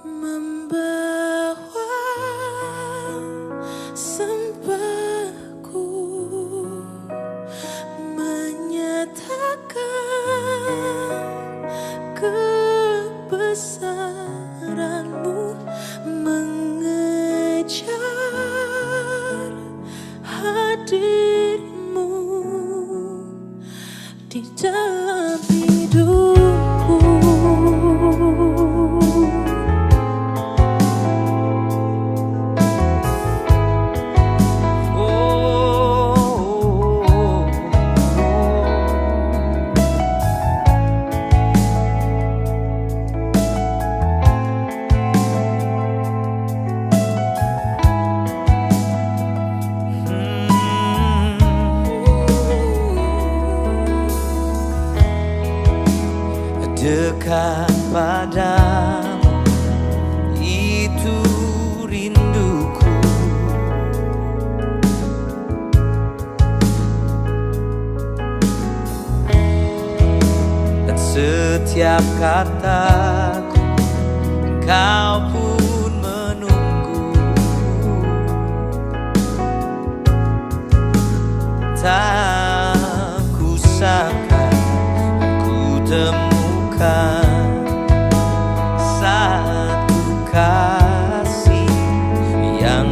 membawa sembahku, menyatakan kebesaran-Mu, mengejar hadir-Mu di dalam hidupku. Dekat padamu, itu rinduku. Dan setiap kataku, Engkau pun menunggu. Tak kusangka ku temukan satu kasih yang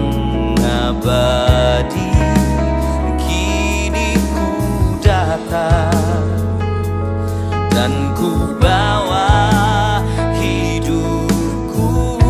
abadi. Kini ku datang dan ku bawa hidupku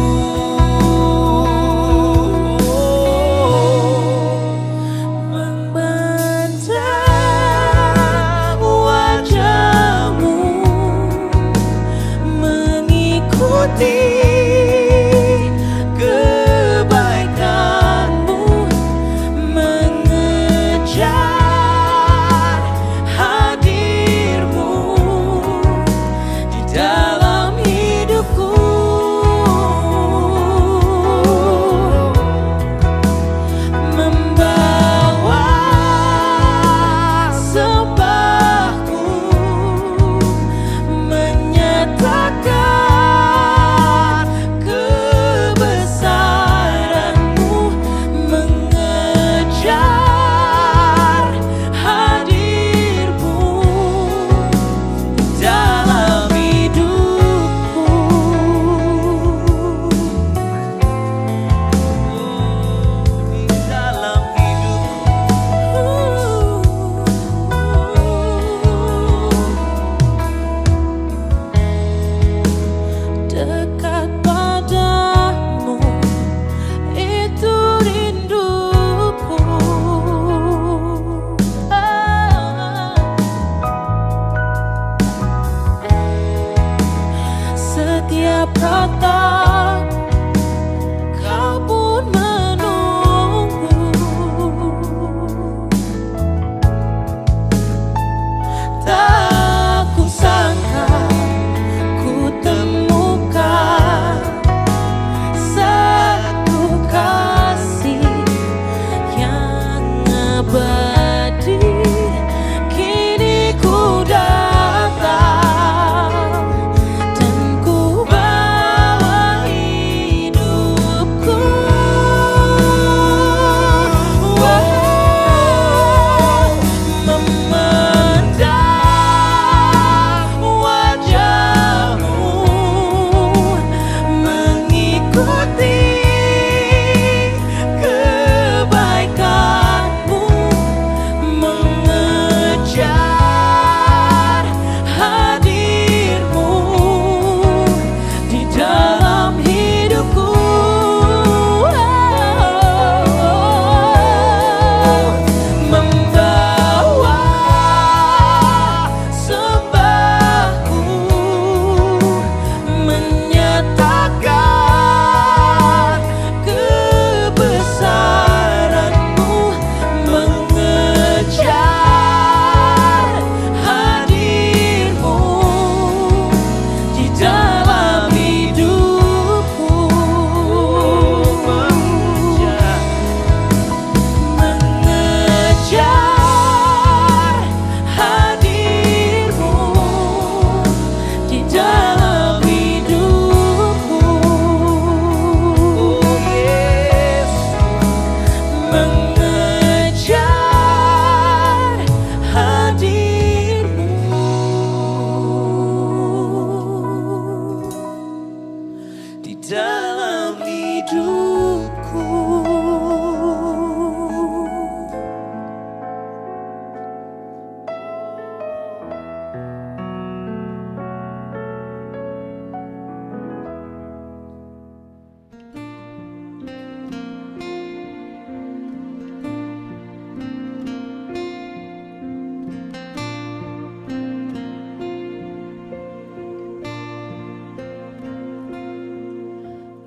dalam hidupku.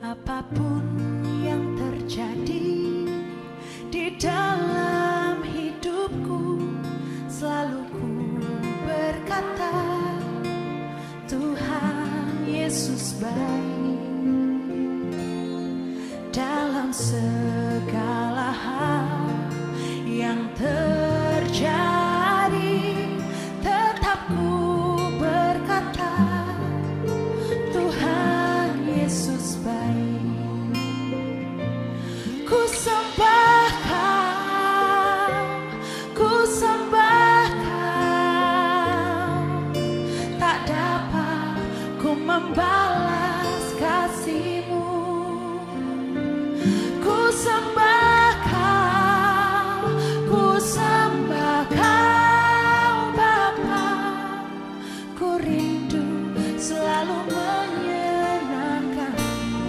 Apapun yang terjadi di dalam hidupku, selalu ku berkata, Tuhan Yesus baik. Dalam segala hal yang terjadi, tetap ku berkata, Tuhan Yesus baik. Ku sembah Kau, tak dapat ku membalas kasih-Mu. Ku sembah Kau Bapa, ku rindu selalu menyenangkan-Mu.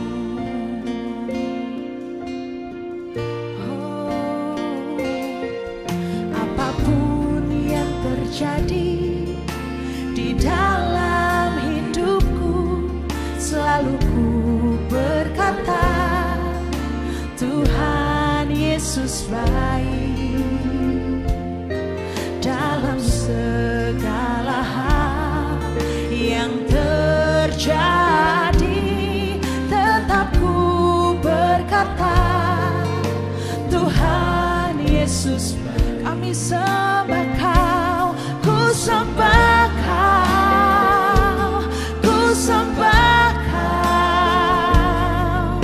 Apapun yang terjadi di dalam hidupku, selalu ku berkata, Tuhan Yesus baik. Dalam segala hal yang terjadi, tetap ku berkata, Tuhan Yesus baik. Kami sembah Kau, ku sembah Kau, ku sembah Kau,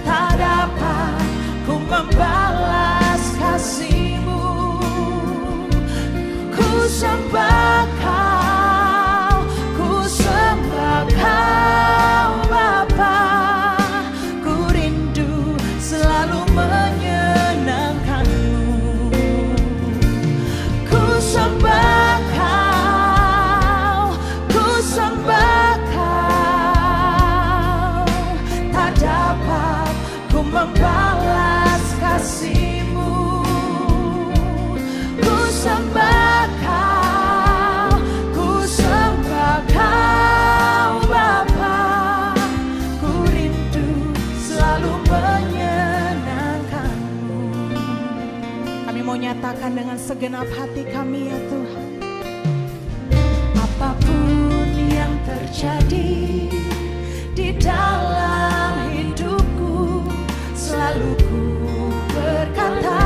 tak dapat ku membalas kasih-Mu. Ku sembah Kau, ku sembah Kau Bapa, ku rindu selalu menyenangkan-Mu. Ku sembah Kau, ku sembah Kau, tak dapat ku membalas kasih-Mu. Ku sembah Kau, ku sembah Kau Bapa, ku rindu selalu menyenangkan-Mu. Kami mau nyatakan dengan segenap hati kami, ya Tuhan. Apapun yang terjadi di dalam hidupku, selalu ku berkata,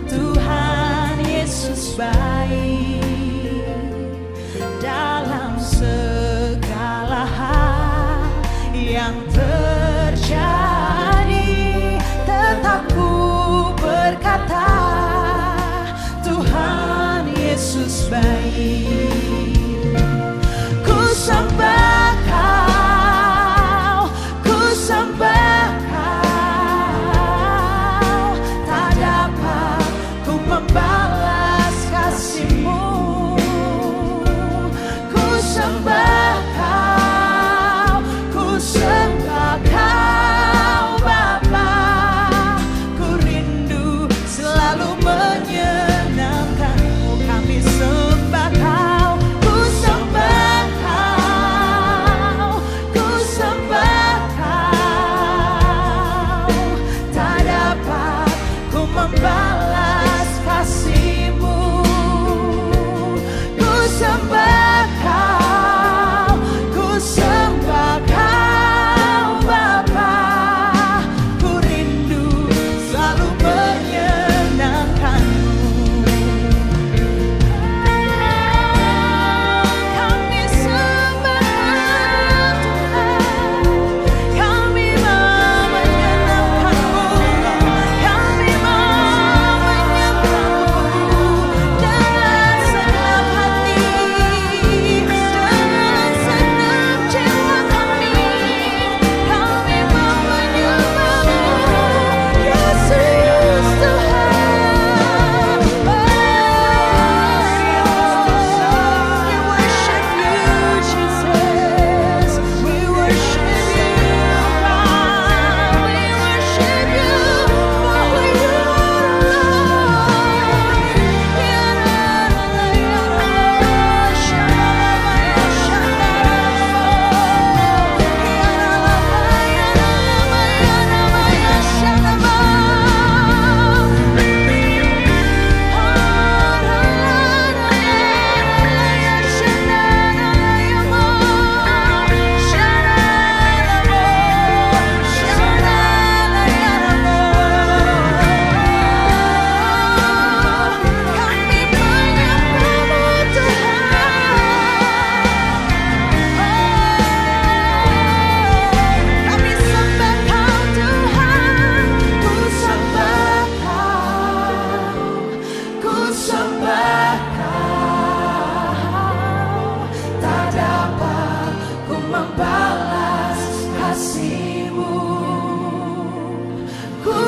Tuhan Yesus baik. Dalam segala hal yang terjadi, tetap ku berkata, Tuhan Yesus baik. Ku sembah Kau, ku sembah Kau, tak dapat ku membalas kasih-Mu. Ku sembah Kau, ku sembah Kau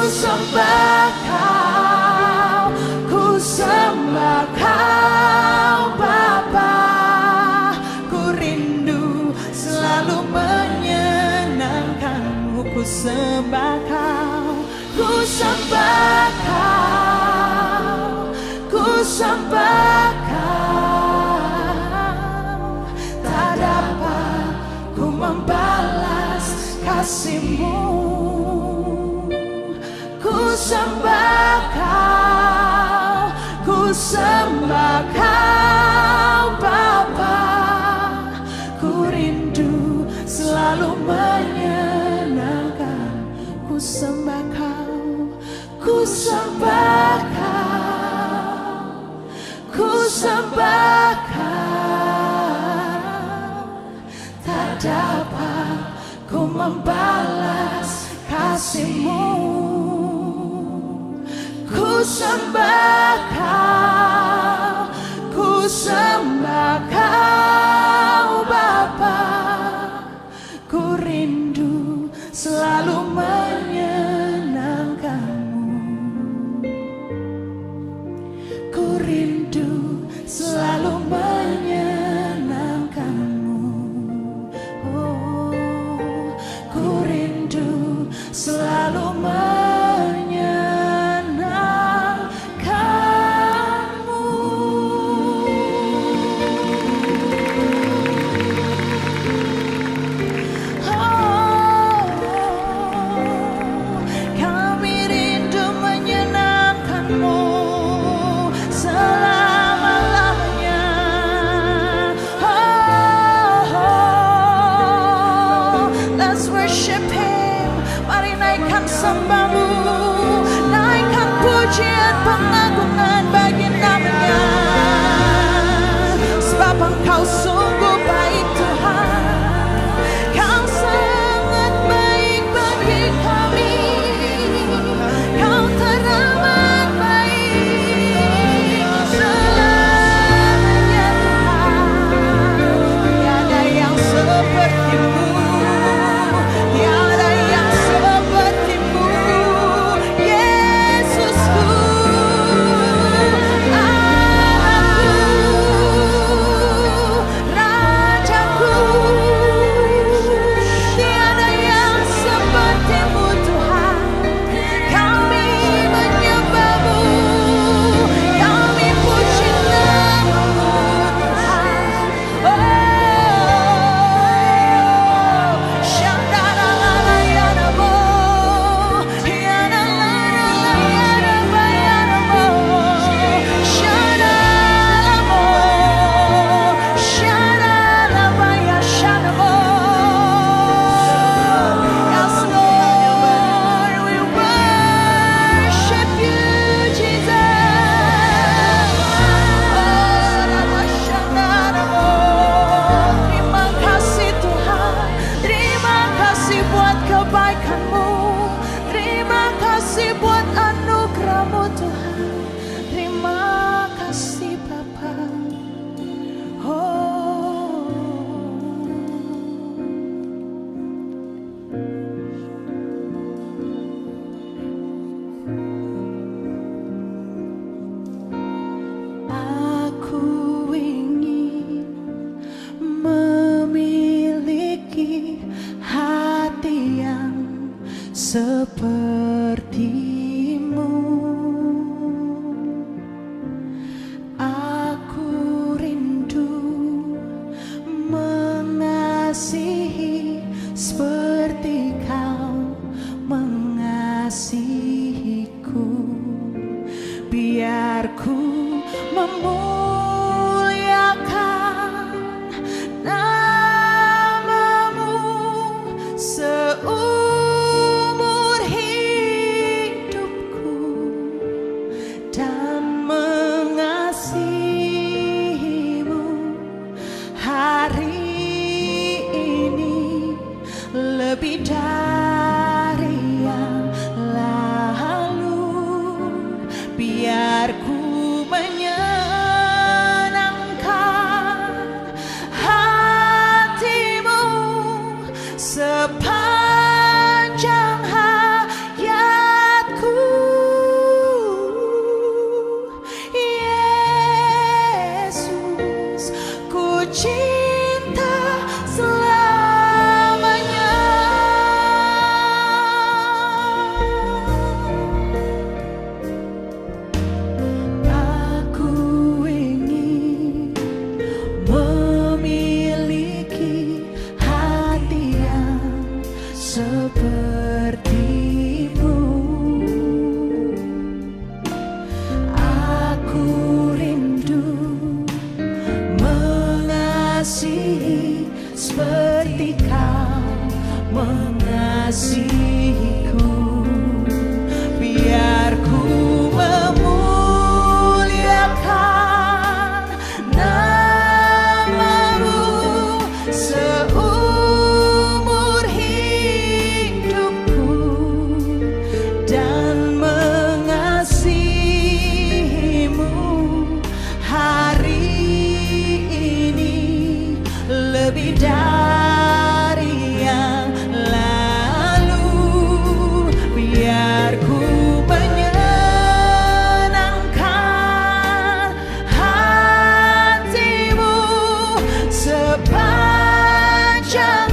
sembah Kau, ku sembah Kau Bapa. Ku rindu selalu menyenangkan-Mu. Ku sembah Kau, ku sembah Kau, ku sembah Kau. Tak dapat ku membalas kasih-Mu. Ku sembah Kau, ku sembah Kau Bapa. Ku rindu selalu menyenangkan. Ku sembah Kau, ku sembah Kau, ku sembah Kau. Tak dapat ku membalas kasih-Mu. Ku sembah Kau, ku sembah Kau Bapa. Ku rindu selalu menyenangkan-Mu. Ku rindu selalu menyenangkan-Mu. Oh, ku rindu selalu menyenangkan-Mu. Sembah-Mu, naikkan pujian pengagungan bagi nama-Nya. Sebab Engkau sungguh baik Tuhan, Kau sangat baik bagi kami. Kau teramat baik selamanya Tuhan. Tiada yang seperti-Mu, tiada yang seperti-Mu, Yesusku, Allahku, Rajaku. Tiada yang seperti-Mu Tuhan. Kami menyembah-Mu, kami puji nama-Mu Tuhan. Oh, Shandaralayanamo, Yanalayanamo, Shandaramo, Shandaralayanamo. Yes, Lord, we worship You, Jesus. Terima kasih Tuhan, terima kasih buat kebaikan-Mu, terima kasih buat anugerah-Mu Tuhan, terima kasih Bapa. Oh, aku ingin memiliki hati yang seperti-Mu. Aku rindu mengasihi seperti Kau mengasihiku. Biar ku memuliakan nama-Mu seumur hidupku, dan mengasihi-Mu hari ini lebih dari yang lalu. Biar ku menyenangkan hati-Mu sepanjang sepertimu. Aku rindu mengasihi seperti kau mengasihiku. Biar ku memuliakan namamu seumur hidupku dan mengasihimu hari ini lebih dari yang lalu. Biar ku menyenangkan hatimu sepanjang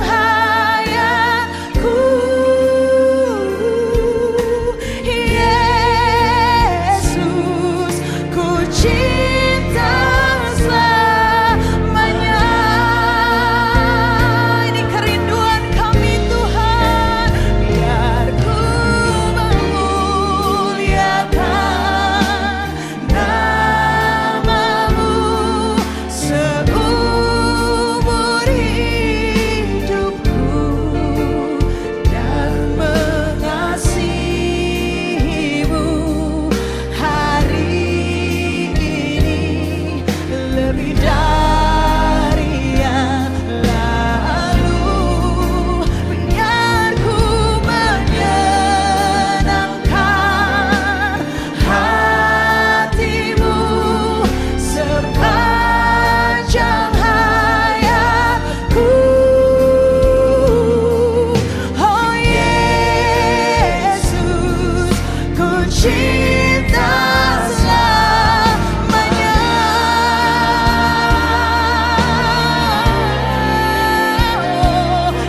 hayatku. Yesus, ku cinta selamanya. Ini kerinduan kami Tuhan. Biar ku memuliakan namamu seumur hidupku dan mengasihimu hari ini lebih dari yang lalu. Biar ku menyenangkan hatimu sepanjang hayatku. Oh Yesus, ku cinta selamanya.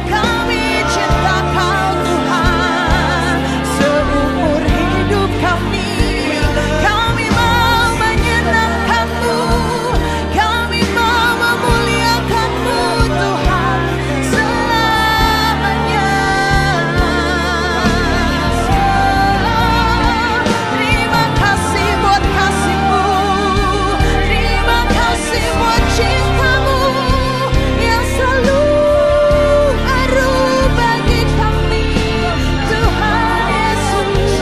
Kami cinta Kau Tuhan seumur hidup kami. Kami mau menyenangkan-Mu, kami mau memuliakan-Mu Tuhan selamanya. Terima kasih buat kasih-Mu, terima kasih buat cinta-Mu yang selalu baru bagi kami Tuhan Yesus.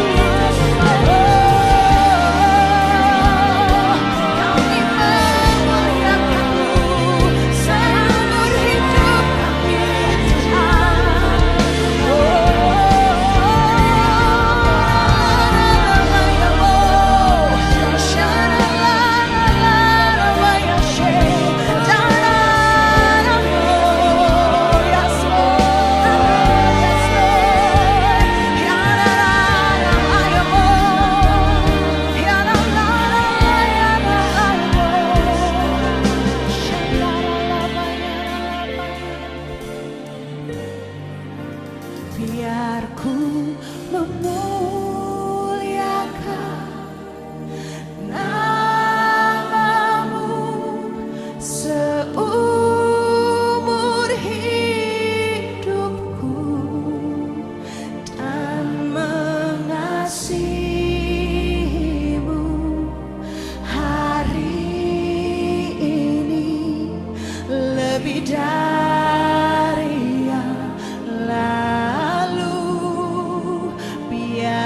Kami memuliakan-Mu seumur hidup kami biar ku memuliakan namamu seumur hidupku dan mengasihimu hari ini lebih dari yang lalu. Biar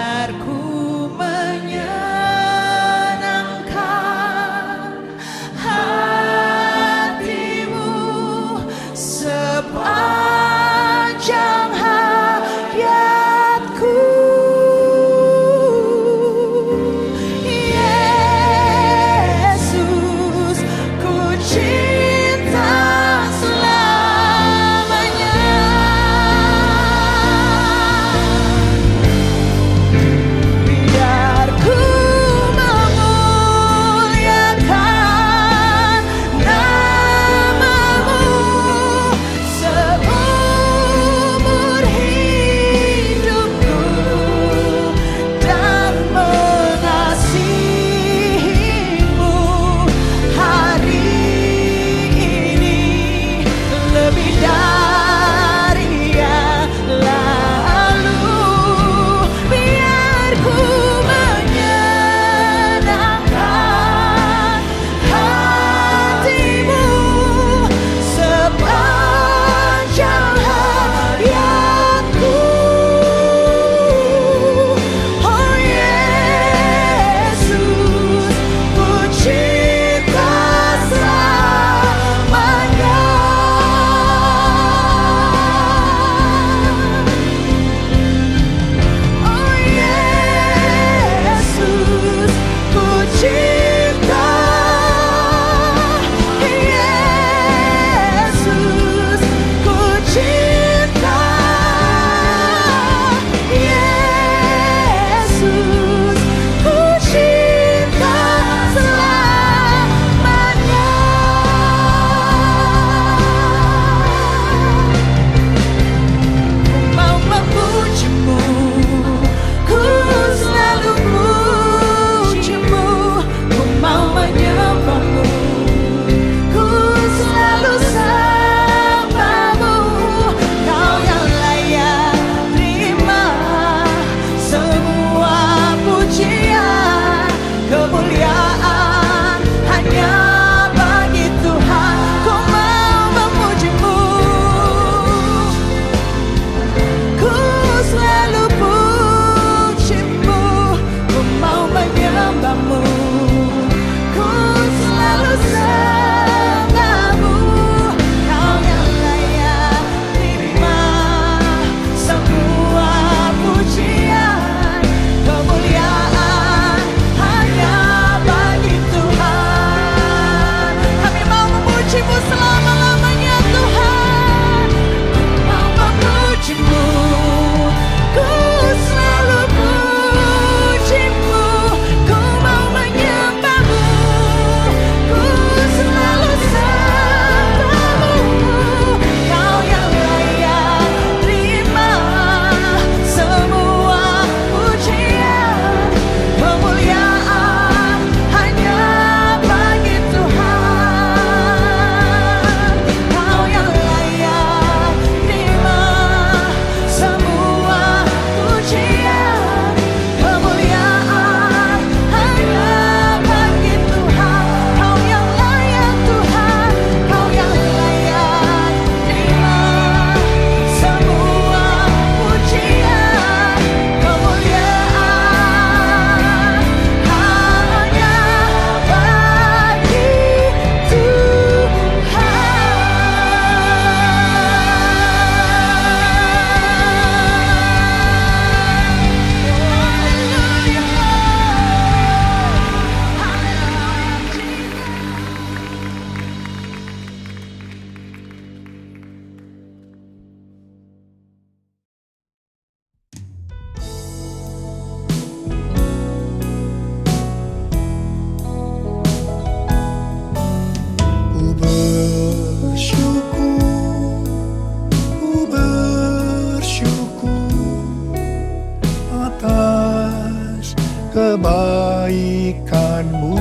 kebaikan-Mu,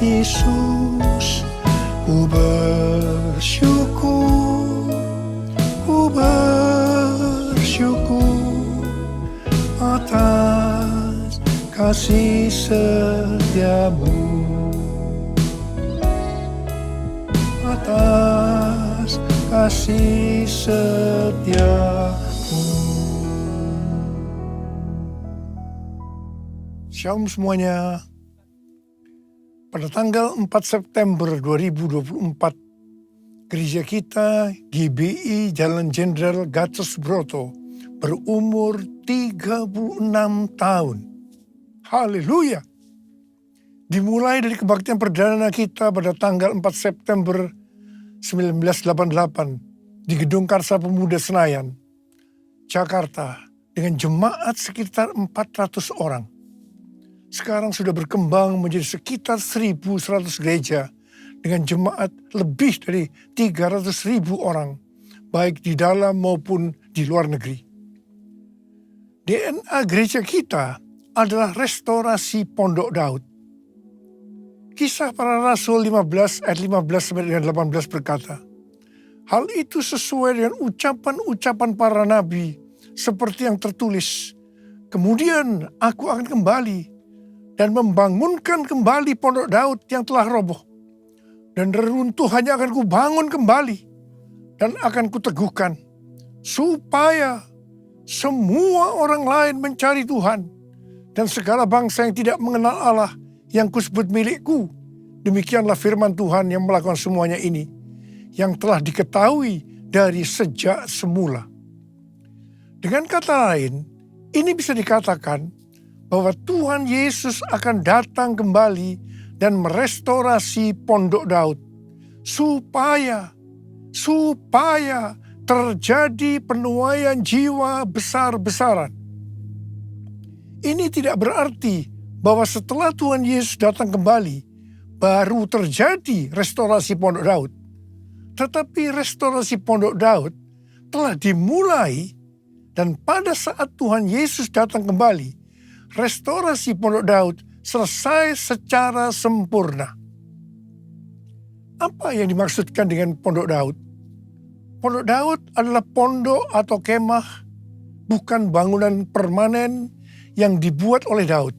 Yesus. Ku bersyukur atas kasih setia-Mu, atas kasih setia-Mu. Shalom semuanya. Pada tanggal 4 September 2024, gereja kita GBI Jalan Jenderal Gatot Subroto berumur 36 tahun. Haleluya! Dimulai dari kebaktian perdana kita pada tanggal 4 September 1988 di Gedung Karsa Pemuda Senayan, Jakarta, dengan jemaat sekitar 400 orang. Sekarang sudah berkembang menjadi sekitar 1.100 gereja dengan jemaat lebih dari 300.000 orang, baik di dalam maupun di luar negeri. DNA gereja kita adalah restorasi Pondok Daud. Kisah Para Rasul 15 ayat 15-18 berkata, hal itu sesuai dengan ucapan-ucapan para nabi seperti yang tertulis, kemudian aku akan kembali dan membangunkan kembali Pondok Daud yang telah roboh. Dan reruntuhannya akan kubangun kembali dan akan kuteguhkan, supaya semua orang lain mencari Tuhan dan segala bangsa yang tidak mengenal Allah yang kusebut milikku. Demikianlah firman Tuhan yang melakukan semuanya ini, yang telah diketahui dari sejak semula. Dengan kata lain, ini bisa dikatakan bahwa Tuhan Yesus akan datang kembali dan merestorasi Pondok Daud supaya terjadi penuaian jiwa besar-besaran. Ini tidak berarti bahwa setelah Tuhan Yesus datang kembali baru terjadi restorasi Pondok Daud. Tetapi restorasi Pondok Daud telah dimulai, dan pada saat Tuhan Yesus datang kembali, restorasi Pondok Daud selesai secara sempurna. Apa yang dimaksudkan dengan Pondok Daud? Pondok Daud adalah pondok atau kemah, bukan bangunan permanen yang dibuat oleh Daud.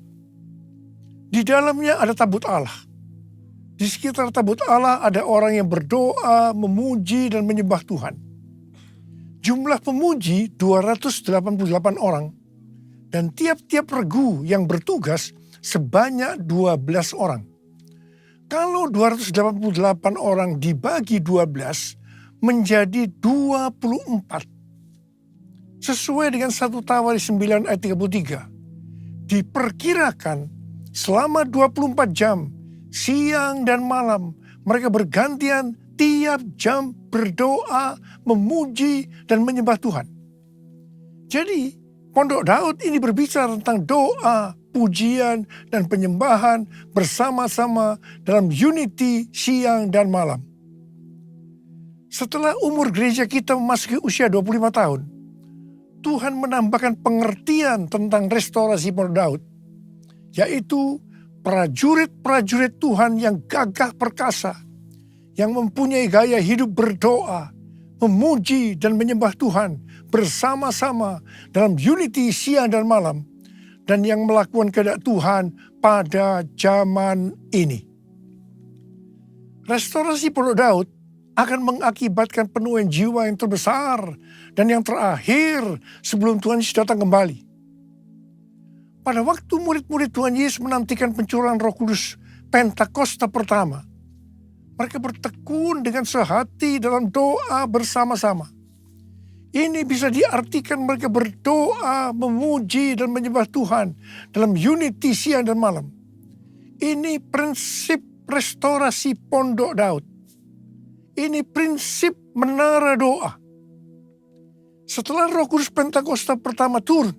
Di dalamnya ada tabut Allah. Di sekitar tabut Allah ada orang yang berdoa, memuji, dan menyembah Tuhan. Jumlah pemuji 288 orang. Dan tiap-tiap regu yang bertugas sebanyak 12 orang. Kalau 288 orang dibagi 12 menjadi 24. Sesuai dengan 1 Tawari 9 ayat 33. Diperkirakan selama 24 jam, siang dan malam, mereka bergantian tiap jam berdoa, memuji, dan menyembah Tuhan. Jadi, Pondok Daud ini berbicara tentang doa, pujian, dan penyembahan bersama-sama dalam unity siang dan malam. Setelah umur gereja kita memasuki usia 25 tahun, Tuhan menambahkan pengertian tentang restorasi Pondok Daud, yaitu prajurit-prajurit Tuhan yang gagah perkasa, yang mempunyai gaya hidup berdoa, memuji, dan menyembah Tuhan bersama-sama dalam unity siang dan malam, dan yang melakukan kehendak Tuhan pada zaman ini. Restorasi Pondok Daud akan mengakibatkan penuaian jiwa yang terbesar dan yang terakhir sebelum Tuhan Yesus datang kembali. Pada waktu murid-murid Tuhan Yesus menantikan pencurahan Roh Kudus Pentakosta pertama, mereka bertekun dengan sehati dalam doa bersama-sama. Ini bisa diartikan mereka berdoa, memuji, dan menyembah Tuhan dalam unity siang dan malam. Ini prinsip restorasi Pondok Daud. Ini prinsip menara doa. Setelah Roh Kudus Pentakosta pertama turun,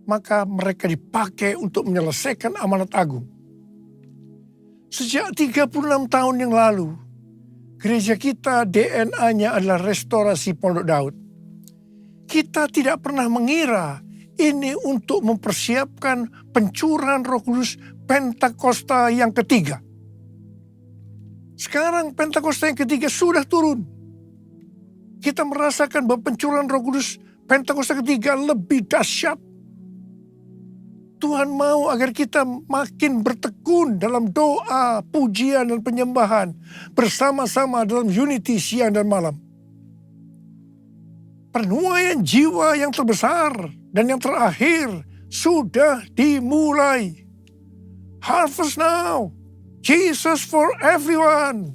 maka mereka dipakai untuk menyelesaikan amanat agung. Sejak 36 tahun yang lalu, gereja kita DNA-nya adalah restorasi Pondok Daud. Kita tidak pernah mengira ini untuk mempersiapkan pencurahan Roh Kudus Pentakosta yang ketiga. Sekarang Pentakosta yang ketiga sudah turun. Kita merasakan bahwa pencurahan Roh Kudus Pentakosta ketiga lebih dahsyat. Tuhan mau agar kita makin bertekun dalam doa, pujian, dan penyembahan bersama-sama dalam unity siang dan malam. Penuaian jiwa yang terbesar dan yang terakhir sudah dimulai. Harvest now, Jesus for everyone.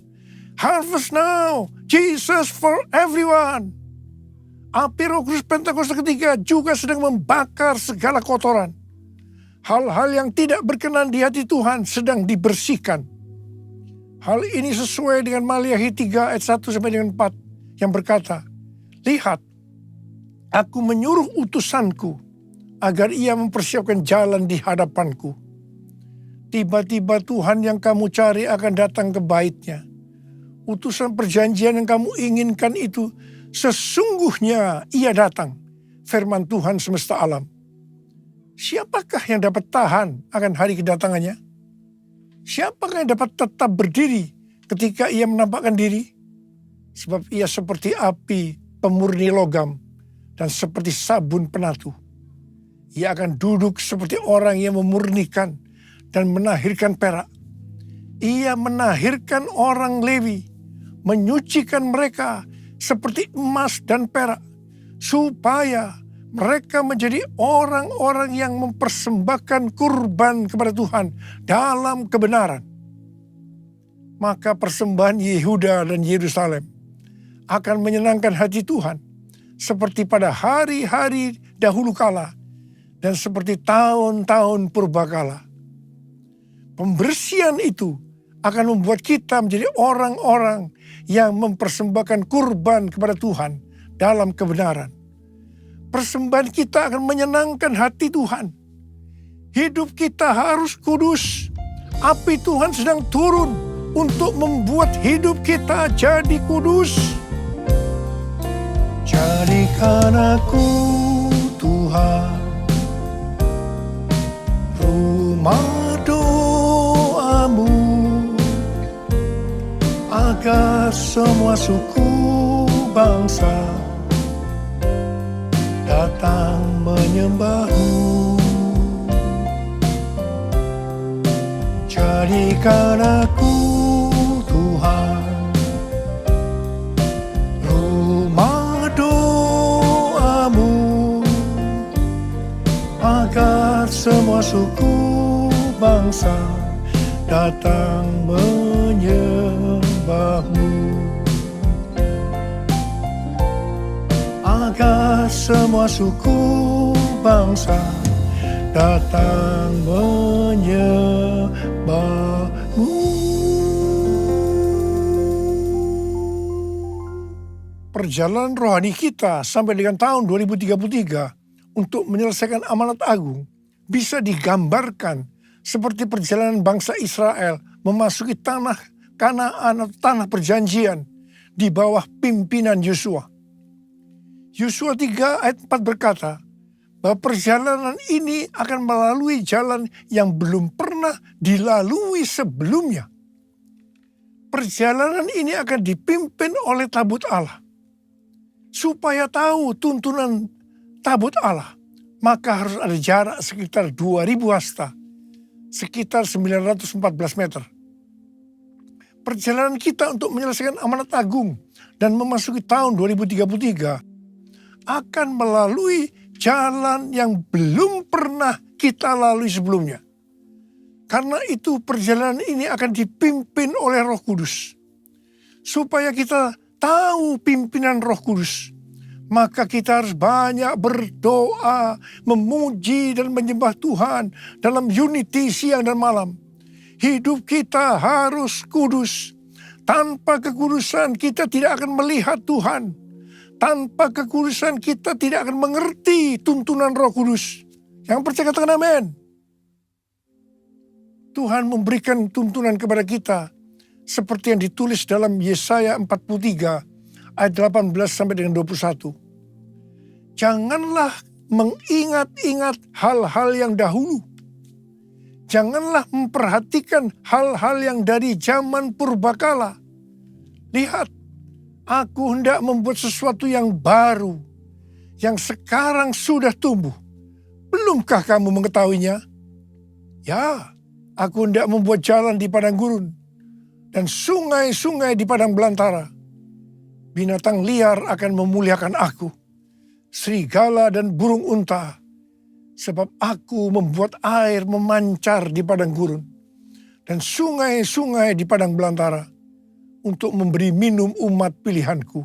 Harvest now, Jesus for everyone. Api Roh Kudus Pentakosta ketiga juga sedang membakar segala kotoran. Hal-hal yang tidak berkenan di hati Tuhan sedang dibersihkan. Hal ini sesuai dengan Maliahi 3 ayat 1 sampai dengan 4 yang berkata, "Lihat, aku menyuruh utusanku agar ia mempersiapkan jalan di hadapanku. Tiba-tiba Tuhan yang kamu cari akan datang ke bait-Nya. Utusan perjanjian yang kamu inginkan itu sesungguhnya ia datang, firman Tuhan semesta alam. Siapakah yang dapat tahan akan hari kedatangannya? Siapakah yang dapat tetap berdiri ketika ia menampakkan diri? Sebab ia seperti api pemurni logam dan seperti sabun penatu. Ia akan duduk seperti orang yang memurnikan dan menahirkan perak. Ia menahirkan orang Lewi, menyucikan mereka seperti emas dan perak, supaya mereka menjadi orang-orang yang mempersembahkan kurban kepada Tuhan dalam kebenaran. Maka persembahan Yehuda dan Yerusalem akan menyenangkan hati Tuhan, seperti pada hari-hari dahulu kala dan seperti tahun-tahun purbakala. Pembersihan itu akan membuat kita menjadi orang-orang yang mempersembahkan kurban kepada Tuhan dalam kebenaran. Persembahan kita akan menyenangkan hati Tuhan. Hidup kita harus kudus. Api Tuhan sedang turun untuk membuat hidup kita jadi kudus. Jadikan aku, Tuhan, rumah doamu, agar semua suku bangsa datang menyembahmu. Jadikan aku, Tuhan, rumah doamu, agar semua suku bangsa datang menyembahmu. Agar semua suku bangsa datang menyembahmu. Perjalanan rohani kita sampai dengan tahun 2033 untuk menyelesaikan amanat agung bisa digambarkan seperti perjalanan bangsa Israel memasuki tanah Kanaan atau tanah perjanjian di bawah pimpinan Yosua. Yosua 3 ayat 4 berkata bahwa perjalanan ini akan melalui jalan yang belum pernah dilalui sebelumnya. Perjalanan ini akan dipimpin oleh tabut Allah. Supaya tahu tuntunan tabut Allah, maka harus ada jarak sekitar 2000 hasta, sekitar 914 meter. Perjalanan kita untuk menyelesaikan amanat agung dan memasuki tahun 2033 akan melalui jalan yang belum pernah kita lalui sebelumnya. Karena itu perjalanan ini akan dipimpin oleh Roh Kudus. Supaya kita tahu pimpinan Roh Kudus, maka kita harus banyak berdoa, memuji dan menyembah Tuhan dalam unity siang dan malam. Hidup kita harus kudus. Tanpa kekudusan kita tidak akan melihat Tuhan. Tanpa kekudusan kita tidak akan mengerti tuntunan Roh Kudus. Yang percaya katakan amin. Tuhan memberikan tuntunan kepada kita seperti yang ditulis dalam Yesaya 43 ayat 18 sampai dengan 21. Janganlah mengingat-ingat hal-hal yang dahulu. Janganlah memperhatikan hal-hal yang dari zaman purbakala. Lihat, aku hendak membuat sesuatu yang baru, yang sekarang sudah tumbuh. Belumkah kamu mengetahuinya? Ya, aku hendak membuat jalan di padang gurun, dan sungai-sungai di padang belantara. Binatang liar akan memuliakan aku, serigala dan burung unta, sebab aku membuat air memancar di padang gurun, dan sungai-sungai di padang belantara, untuk memberi minum umat pilihanku.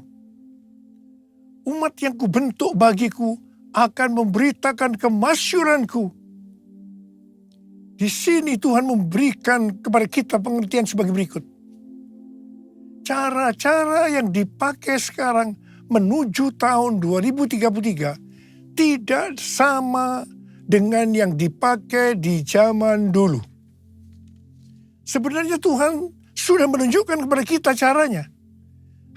Umat yang kubentuk bagiku akan memberitakan kemasyuranku. Di sini Tuhan memberikan kepada kita pengertian sebagai berikut. Cara-cara yang dipakai sekarang menuju tahun 2033 tidak sama dengan yang dipakai di zaman dulu. Sebenarnya Tuhan sudah menunjukkan kepada kita caranya.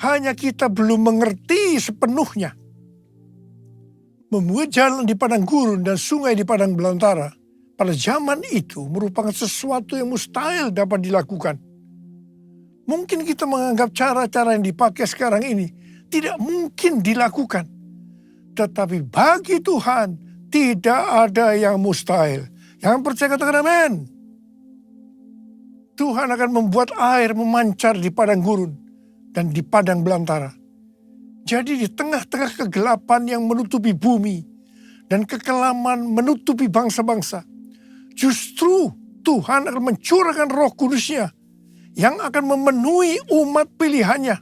Hanya kita belum mengerti sepenuhnya. Membuat jalan di padang gurun dan sungai di padang belantara pada zaman itu merupakan sesuatu yang mustahil dapat dilakukan. Mungkin kita menganggap cara-cara yang dipakai sekarang ini tidak mungkin dilakukan. Tetapi bagi Tuhan tidak ada yang mustahil. Yang percaya katakan amin. Tuhan akan membuat air memancar di padang gurun dan di padang belantara. Jadi di tengah-tengah kegelapan yang menutupi bumi dan kekelaman menutupi bangsa-bangsa, justru Tuhan akan mencurahkan Roh Kudus-Nya yang akan memenuhi umat pilihannya.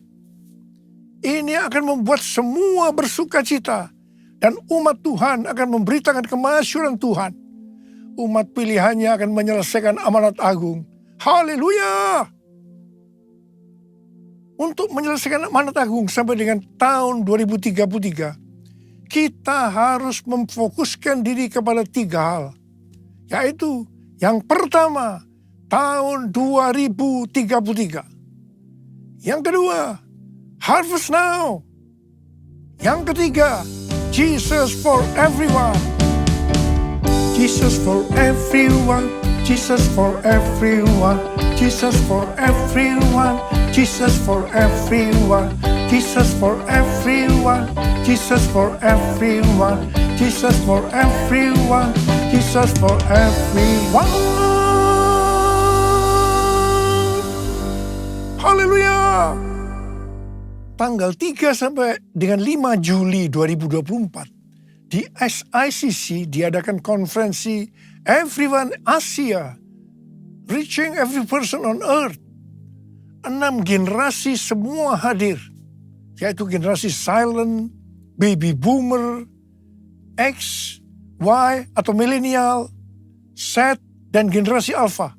Ini akan membuat semua bersuka cita dan umat Tuhan akan memberitakan kemasyuran Tuhan. Umat pilihannya akan menyelesaikan amanat agung. Haleluya! Untuk menyelesaikan amanat agung sampai dengan tahun 2033, kita harus memfokuskan diri kepada 3 hal. Yaitu yang pertama, tahun 2033. Yang kedua, harvest now. Yang ketiga, Jesus for everyone. Jesus for everyone. Jesus for everyone. Jesus for everyone. Jesus for everyone. Jesus for everyone. Jesus for everyone. Jesus for everyone. Jesus for everyone. Haleluya. Tanggal 3 sampai dengan 5 Juli 2024 di SICC diadakan konferensi Everyone Asia, Reaching Every Person on Earth. 6 generasi semua hadir, yaitu generasi silent, baby boomer, X, Y atau milenial, Z, dan generasi alpha.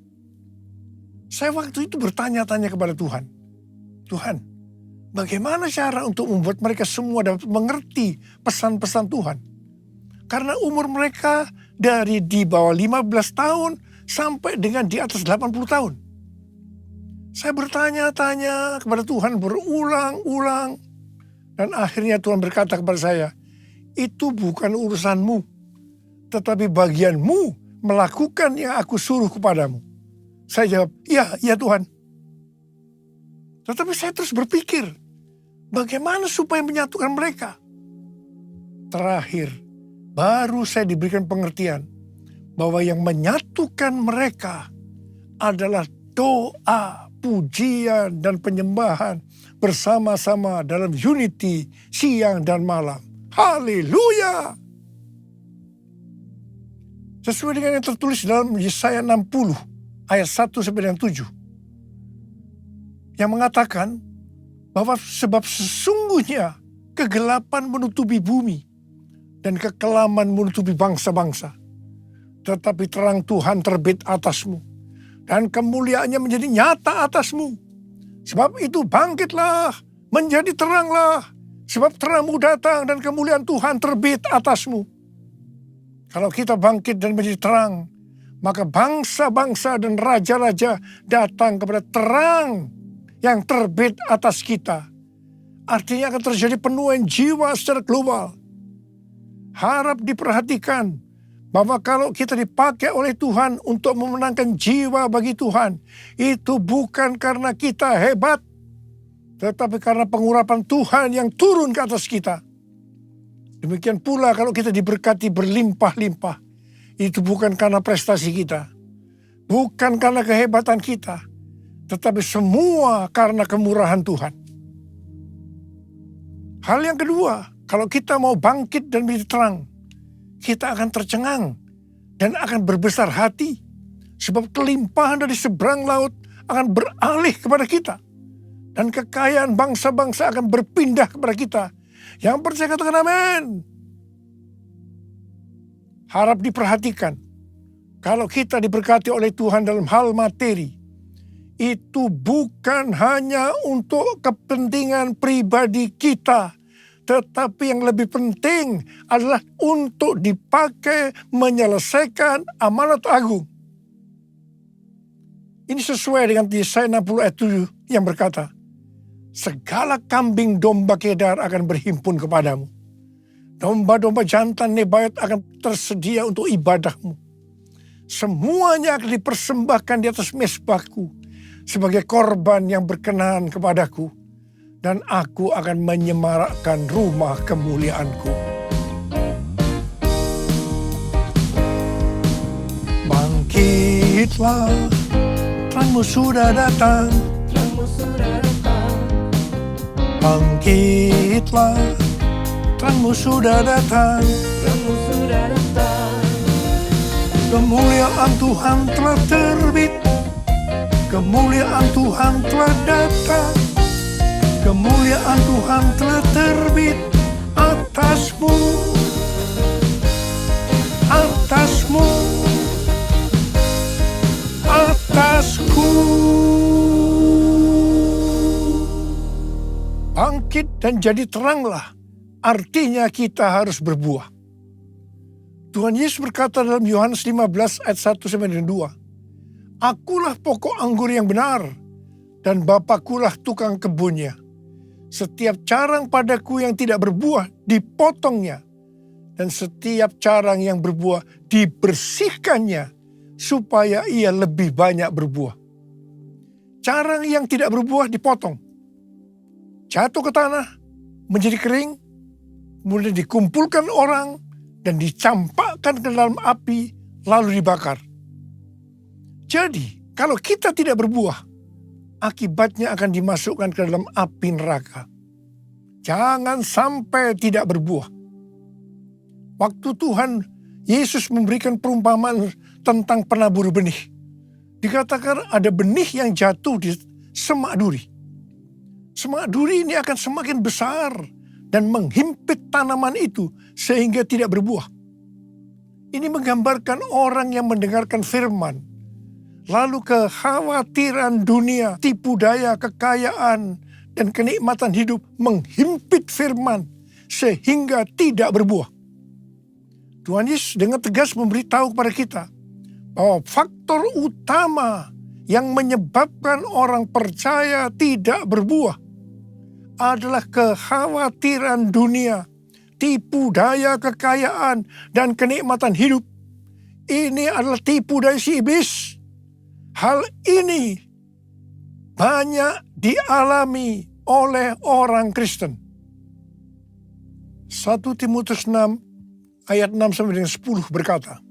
Saya waktu itu bertanya-tanya kepada Tuhan, Tuhan, bagaimana cara untuk membuat mereka semua dapat mengerti pesan-pesan Tuhan? Karena umur mereka dari di bawah 15 tahun sampai dengan di atas 80 tahun. Saya bertanya-tanya kepada Tuhan berulang-ulang. Dan akhirnya Tuhan berkata kepada saya, itu bukan urusanmu, tetapi bagianmu melakukan yang aku suruh kepadamu. Saya jawab, ya Tuhan. Tetapi saya terus berpikir, bagaimana supaya menyatukan mereka? Terakhir, baru saya diberikan pengertian bahwa yang menyatukan mereka adalah doa, pujian, dan penyembahan bersama-sama dalam unity siang dan malam. Haleluya! Sesuai dengan yang tertulis dalam Yesaya 60 ayat 1 sampai dengan 7. Yang mengatakan bahwa sebab sesungguhnya kegelapan menutupi bumi dan kekelaman menutupi bangsa-bangsa. Tetapi terang Tuhan terbit atasmu dan kemuliaannya menjadi nyata atasmu. Sebab itu bangkitlah, menjadi teranglah. Sebab terangmu datang dan kemuliaan Tuhan terbit atasmu. Kalau kita bangkit dan menjadi terang, maka bangsa-bangsa dan raja-raja datang kepada terang yang terbit atas kita. Artinya akan terjadi penuaian jiwa secara global. harap diperhatikan bahwa kalau kita dipakai oleh Tuhan untuk memenangkan jiwa bagi Tuhan, itu bukan karena kita hebat, tetapi karena pengurapan Tuhan yang turun ke atas kita. Demikian pula kalau kita diberkati berlimpah-limpah, itu bukan karena prestasi kita, bukan karena kehebatan kita, tetapi semua karena kemurahan Tuhan. Hal yang kedua, kalau kita mau bangkit dan menjadi terang, kita akan tercengang dan akan berbesar hati, sebab kelimpahan dari seberang laut akan beralih kepada kita, dan kekayaan bangsa-bangsa akan berpindah kepada kita. Yang percaya katakan amin. Harap diperhatikan, kalau kita diberkati oleh Tuhan dalam hal materi, itu bukan hanya untuk kepentingan pribadi kita, tetapi yang lebih penting adalah untuk dipakai menyelesaikan amanat agung. Ini sesuai dengan Yesaya 60 ayat 7 yang berkata, segala kambing domba Kedar akan berhimpun kepadamu. Domba-domba jantan Nebayot akan tersedia untuk ibadahmu. Semuanya akan dipersembahkan di atas mezbahku sebagai korban yang berkenan kepadaku. Dan aku akan menyemarakkan rumah kemuliaanku. Bangkitlah, terangmu sudah datang. Bangkitlah, terangmu sudah datang. Kemuliaan Tuhan telah terbit, kemuliaan Tuhan telah datang, kemuliaan Tuhan telah terbit atasmu, atasmu, atasku. Bangkit dan jadi teranglah, artinya kita harus berbuah. Tuhan Yesus berkata dalam Yohanes 15 ayat 1-2, akulah pokok anggur yang benar, dan Bapakulah tukang kebunnya. Setiap carang padaku yang tidak berbuah dipotongnya, dan setiap carang yang berbuah dibersihkannya, supaya ia lebih banyak berbuah. Carang yang tidak berbuah dipotong, jatuh ke tanah, menjadi kering, kemudian dikumpulkan orang, dan dicampakkan ke dalam api, lalu dibakar. Jadi, kalau kita tidak berbuah, akibatnya akan dimasukkan ke dalam api neraka. Jangan sampai tidak berbuah. Waktu Tuhan Yesus memberikan perumpamaan tentang penabur benih, dikatakan ada benih yang jatuh di semak duri. Semak duri ini akan semakin besar dan menghimpit tanaman itu sehingga tidak berbuah. Ini menggambarkan orang yang mendengarkan firman, lalu kekhawatiran dunia, tipu daya, kekayaan, dan kenikmatan hidup menghimpit firman sehingga tidak berbuah. Tuhan Yesus dengan tegas memberitahu kepada kita bahwa faktor utama yang menyebabkan orang percaya tidak berbuah adalah kekhawatiran dunia, tipu daya kekayaan, dan kenikmatan hidup. Ini adalah tipu daya si iblis. Hal ini banyak dialami oleh orang Kristen. 1 Timotius 6 ayat 6-10 berkata,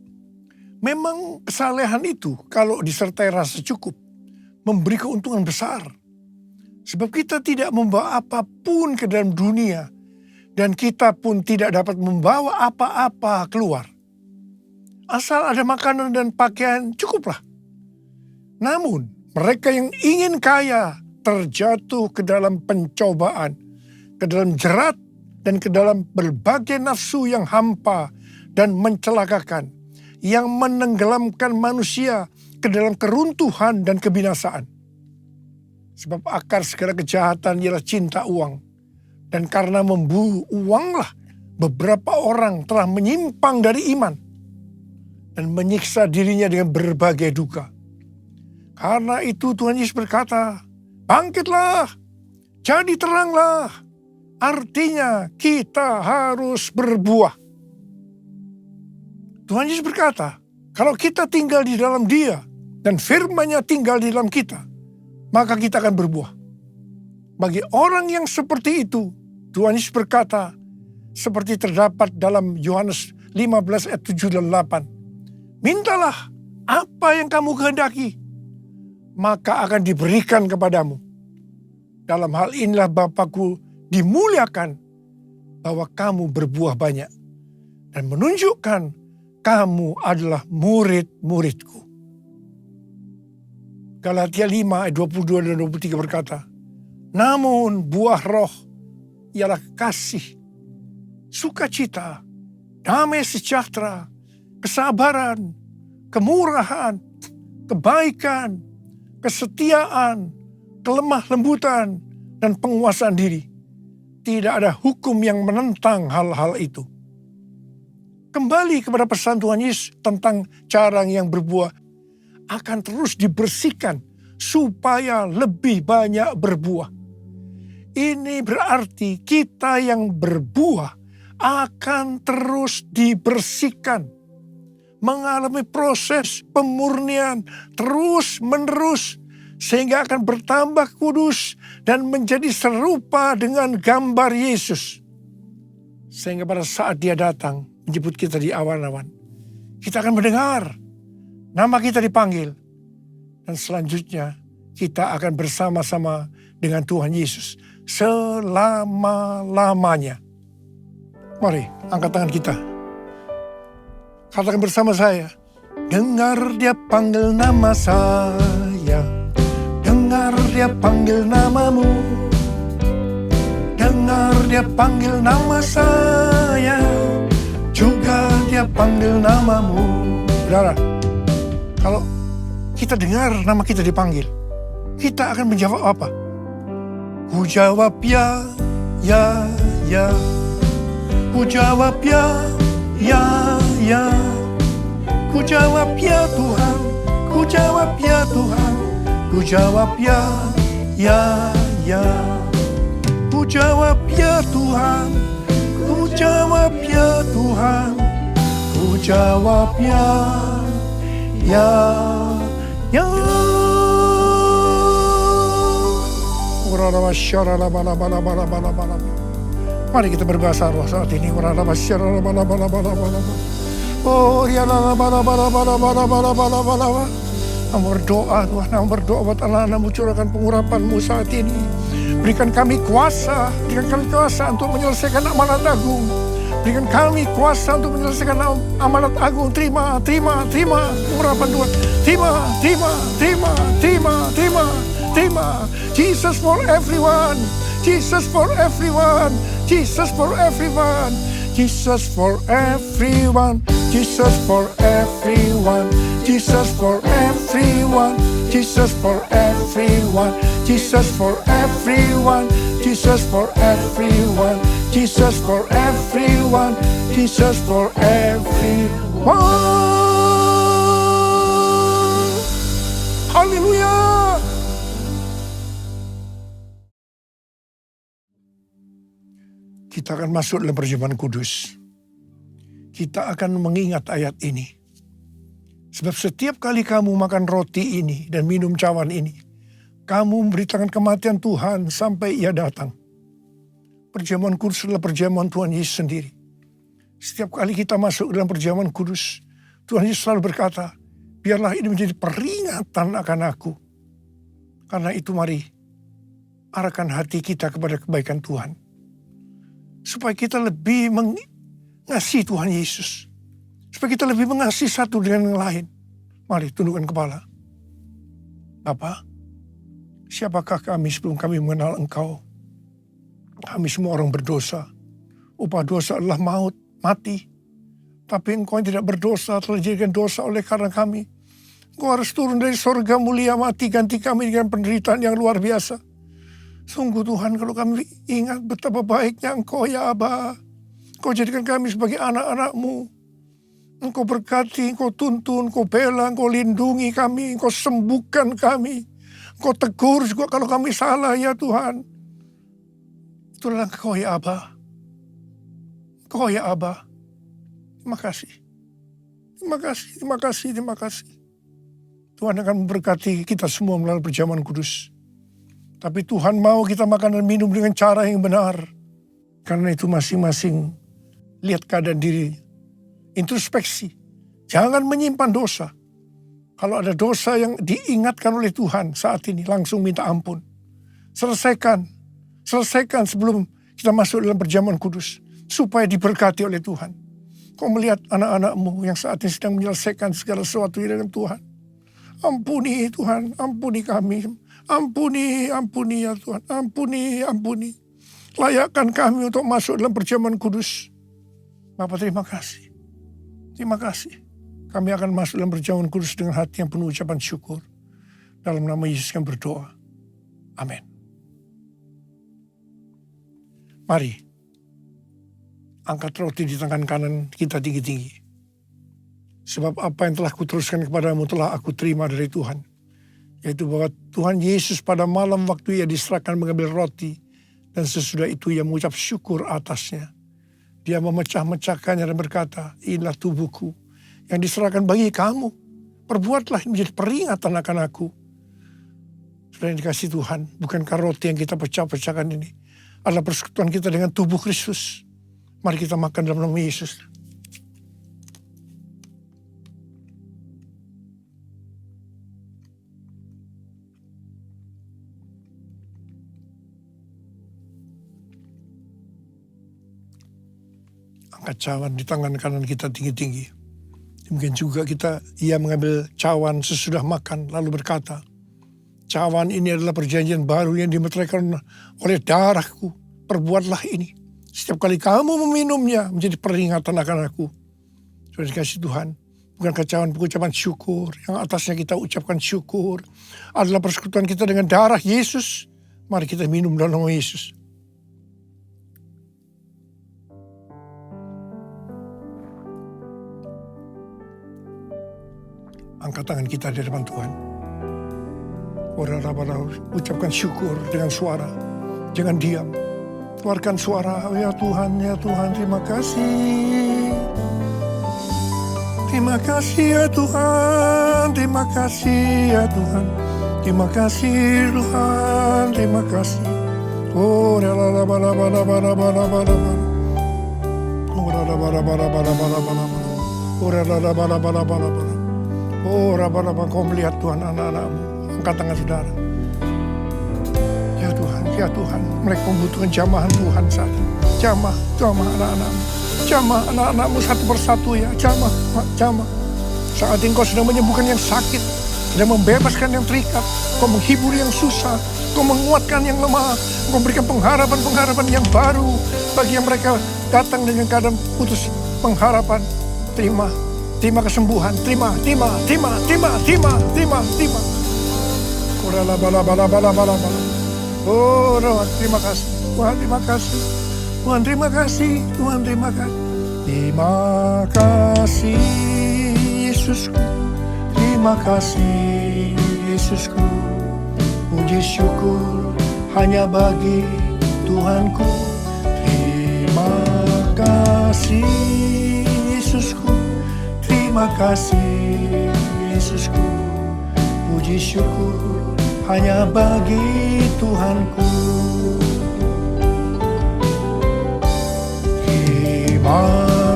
memang kesalehan itu kalau disertai rasa cukup memberi keuntungan besar. Sebab kita tidak membawa apapun ke dalam dunia, dan kita pun tidak dapat membawa apa-apa keluar. Asal ada makanan dan pakaian cukuplah. Namun mereka yang ingin kaya terjatuh ke dalam pencobaan, ke dalam jerat, dan ke dalam berbagai nafsu yang hampa dan mencelakakan, yang menenggelamkan manusia ke dalam keruntuhan dan kebinasaan. Sebab akar segala kejahatan ialah cinta uang. Dan karena memburu uanglah beberapa orang telah menyimpang dari iman dan menyiksa dirinya dengan berbagai duka. Karena itu Tuhan Yesus berkata, bangkitlah, jadi teranglah. Artinya kita harus berbuah. Tuhan Yesus berkata, kalau kita tinggal di dalam Dia dan firman-Nya tinggal di dalam kita, maka kita akan berbuah. Bagi orang yang seperti itu, Tuhan Yesus berkata, seperti terdapat dalam Yohanes 15 ayat 7 dan 8. Mintalah apa yang kamu kehendaki, maka akan diberikan kepadamu. Dalam hal inilah Bapa-Ku dimuliakan, bahwa kamu berbuah banyak dan menunjukkan kamu adalah murid-murid-Ku. Galatia 5 ayat 22 dan 23 berkata, namun buah roh ialah kasih, sukacita, damai sejahtera, kesabaran, kemurahan, kebaikan, kesetiaan, kelemah lembutan, dan penguasaan diri. Tidak ada hukum yang menentang hal-hal itu. Kembali kepada pesan Tuhan Yesus tentang cara yang berbuah, akan terus dibersihkan supaya lebih banyak berbuah. Ini berarti kita yang berbuah akan terus dibersihkan, mengalami proses pemurnian terus-menerus, sehingga akan bertambah kudus dan menjadi serupa dengan gambar Yesus. Sehingga pada saat Dia datang menjemput kita di awan-awan, kita akan mendengar nama kita dipanggil, dan selanjutnya kita akan bersama-sama dengan Tuhan Yesus selama-lamanya. Mari angkat tangan kita, katakan bersama saya, dengar Dia panggil nama saya, dengar Dia panggil namamu, dengar Dia panggil nama saya, juga Dia panggil namamu. Saudara, kalau kita dengar nama kita dipanggil, kita akan menjawab apa? Ku jawab ya, ya, ya. Ku jawab ya, ya, ya. Ku jawab ya Tuhan, ku jawab ya Tuhan. Ku jawab ya, ya, ya. Ku jawab ya Tuhan, ku jawab ya Tuhan. Ku jawab ya, ya, ya. Mari kita berbahasa roh saat ini. Oh, ya Kami berdoa Tuhan, kami berdoa buat anak-anak-Mu, curahkan pengurapan-Mu saat ini. Berikan kami kuasa, untuk menyelesaikan amanat agung. Berikan kami kuasa untuk menyelesaikan amanat agung. Terima pengurapan Tuhan. Terima. Jesus for everyone. Jesus for everyone. Jesus for everyone. Jesus for everyone. Jesus for everyone. Jesus for everyone. Jesus for everyone. Jesus for everyone. Jesus for everyone. Jesus for everyone. Jesus for everyone. Haleluya. Kita akan masuk dalam perjamuan kudus. Kita akan mengingat ayat ini. Sebab setiap kali kamu makan roti ini dan minum cawan ini, kamu memberitakan kematian Tuhan sampai Ia datang. Perjamuan kudus adalah perjamuan Tuhan Yesus sendiri. Setiap kali kita masuk dalam perjamuan kudus, Tuhan Yesus selalu berkata, biarlah ini menjadi peringatan akan aku. Karena itu mari arahkan hati kita kepada kebaikan Tuhan. Supaya kita lebih mengasihi Tuhan Yesus. Supaya kita lebih mengasihi satu dengan yang lain. Mari tundukkan kepala. Bapa, siapakah kami sebelum kami mengenal Engkau? Kami semua orang berdosa. Upah dosa adalah maut, mati. Tapi Engkau yang tidak berdosa telah dijadikan dosa oleh karena kami. Engkau harus turun dari sorga mulia, mati, ganti kami dengan penderitaan yang luar biasa. Sungguh Tuhan, kalau kami ingat betapa baiknya Engkau ya Aba. Engkau jadikan kami sebagai anak-anak-Mu. Engkau berkati, Engkau tuntun, Engkau bela, Engkau lindungi kami, Engkau sembuhkan kami. Engkau tegur juga kalau kami salah ya Tuhan. Itulah Engkau ya Aba. Engkau ya Aba. Terima kasih. Terima kasih, terima kasih, terima kasih. Tuhan akan memberkati kita semua melalui perjamuan kudus. Tapi Tuhan mau kita makan dan minum dengan cara yang benar. Karena itu masing-masing lihat keadaan diri. Introspeksi. Jangan menyimpan dosa. Kalau ada dosa yang diingatkan oleh Tuhan saat ini, langsung minta ampun. Selesaikan sebelum kita masuk dalam perjamuan kudus. Supaya diberkati oleh Tuhan. Kau melihat anak-anakmu yang saat ini sedang menyelesaikan segala sesuatu dengan Tuhan. Ampuni Tuhan, ampuni kami. Ampuni ya Tuhan, ampuni. Layakkan kami untuk masuk dalam perjamuan kudus. Bapa, terima kasih. Terima kasih. Kami akan masuk dalam perjamuan kudus dengan hati yang penuh ucapan syukur. Dalam nama Yesus kami berdoa. Amin. Mari, angkat roti di tangan kanan kita tinggi-tinggi. Sebab apa yang telah kuteruskan kepadamu telah aku terima dari Tuhan. Yaitu bahwa Tuhan Yesus pada malam waktu ia diserahkan mengambil roti. Dan sesudah itu ia mengucap syukur atasnya. Dia memecah-mecahkannya dan berkata, inilah tubuhku yang diserahkan bagi kamu. Perbuatlah menjadi peringatan akan aku. Sudah dikasih Tuhan, bukankah roti yang kita pecah-pecahkan ini adalah persekutuan kita dengan tubuh Kristus. Mari kita makan dalam nama Yesus. Angkat cawan di tangan kanan kita tinggi-tinggi. Mungkin juga ia mengambil cawan sesudah makan lalu berkata, cawan ini adalah perjanjian baru yang dimeteraikan oleh darahku. Perbuatlah ini. Setiap kali kamu meminumnya menjadi peringatan akan aku. Sudah dikasih Tuhan. Bukankah cawan pengucapan syukur yang atasnya kita ucapkan syukur adalah persekutuan kita dengan darah Yesus. Mari kita minum dalam nama Yesus. Angkat tangan kita di depan Tuhan. Ucapkan syukur dengan suara. Jangan diam. Keluarkan suara. Ya Tuhan, terima kasih. Terima kasih ya Tuhan. Terima kasih ya Tuhan. Terima kasih Tuhan. Terima kasih. Oh, Oh, Rabba-Rabba, kau melihat Tuhan anak-anakmu. Angkat tangan saudara. Ya Tuhan, mereka membutuhkan jamahan Tuhan saat ini. Jamah anak-anakmu. Jamah anak-anakmu satu persatu ya. Jamah. Saat ini kau sedang menyembuhkan yang sakit. Sedang membebaskan yang terikat. Kau menghibur yang susah. Kau menguatkan yang lemah. Kau memberikan pengharapan yang baru. Bagi yang mereka datang dengan keadaan putus pengharapan. Terima kesembuhan, terima. Oh, terima kasih. Tuhan, terima kasih. Tuhan, terima kasih. Terima kasih, Yesusku. Terima kasih, Yesusku. Puji syukur hanya bagi Tuhanku. Terima kasih, Yesusku. Terima kasih Yesusku, puji syukur hanya bagi Tuhanku. Terima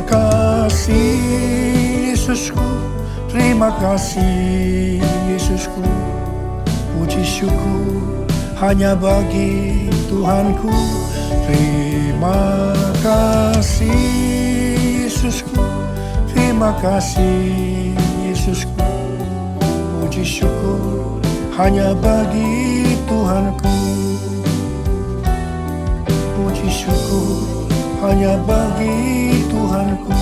kasih Yesusku, terima kasih Yesusku, puji syukur hanya bagi Tuhanku. Terima kasih Yesusku. Terima kasih Yesusku, puji syukur hanya bagi Tuhanku. Puji syukur hanya bagi Tuhanku.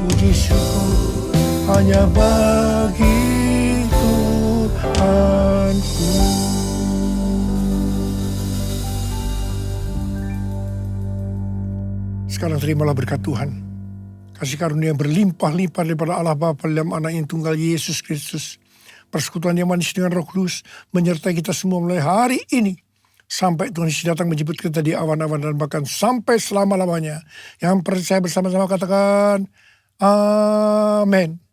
Puji syukur hanya bagi Tuhanku. Sekarang terimalah berkat Tuhan. Kasih karunia yang berlimpah-limpah daripada Allah Bapa dalam Anak yang tunggal Yesus Kristus. Persekutuan yang manis dengan Roh Kudus menyertai kita semua mulai hari ini sampai Tuhan Yesus datang menjemput kita di awan-awan dan bahkan sampai selama-lamanya. Yang percaya bersama-sama katakan amin.